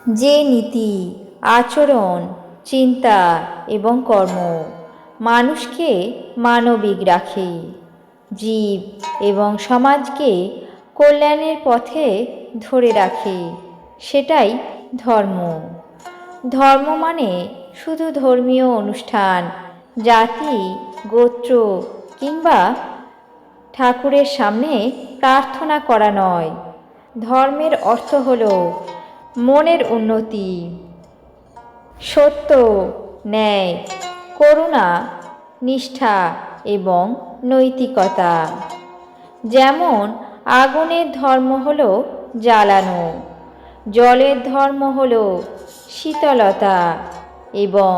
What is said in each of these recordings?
যে নীতি, আচরণ, চিন্তা এবং কর্ম মানুষকে মানবিক রাখে, জীব এবং সমাজকে কল্যাণের পথে ধরে রাখে, সেটাই ধর্ম। ধর্ম মানে শুধু ধর্মীয় অনুষ্ঠান, জাতি, গোত্র কিংবা ঠাকুরের সামনে প্রার্থনা করা নয়। ধর্মের অর্থ হল মনের উন্নতি, সত্য, ন্যায়, করুণা, নিষ্ঠা এবং নৈতিকতা। যেমন আগুনের ধর্ম হল জ্বালানো, জলের ধর্ম হল শীতলতা এবং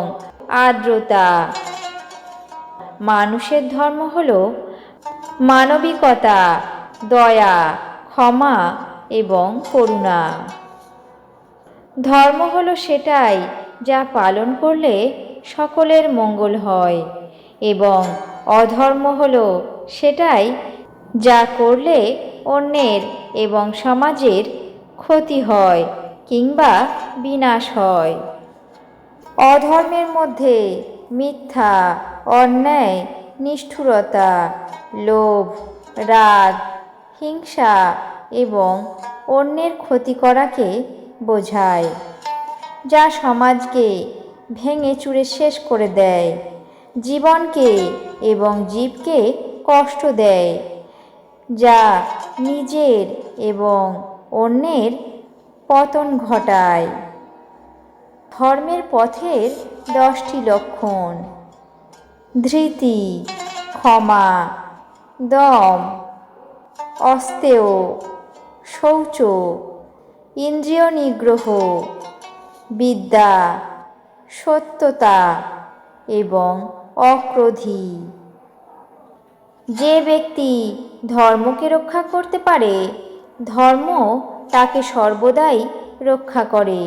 আর্দ্রতা, মানুষের ধর্ম হল মানবিকতা, দয়া, ক্ষমা এবং করুণা। ধর্ম হলো সেটাই যা পালন করলে সকলের মঙ্গল হয়, এবং অধর্ম হলো সেটাই যা করলে অন্যের এবং সমাজের ক্ষতি হয় কিংবা বিনাশ হয়। অধর্মের মধ্যে মিথ্যা, অন্যায়, নিষ্ঠুরতা, লোভ, রাগ, হিংসা এবং অন্যের ক্ষতি করাকে বোঝায়, যা সমাজকে ভেঙে চুরে শেষ করে দেয়, জীবনকে এবং জীবকে কষ্ট দেয়, যা নিজের এবং অন্যের পতন ঘটায়। ধর্মের পথের 10টি লক্ষণ: ধৃতি, ক্ষমা, দম, অস্তেয়, শৌচ, ইন্দ্রিয় নিগ্রহ, বিদ্যা, সত্যতা এবং অক্রোধী। যে ব্যক্তি ধর্মকে রক্ষা করতে পারে, ধর্ম তাকে সর্বদাই রক্ষা করে।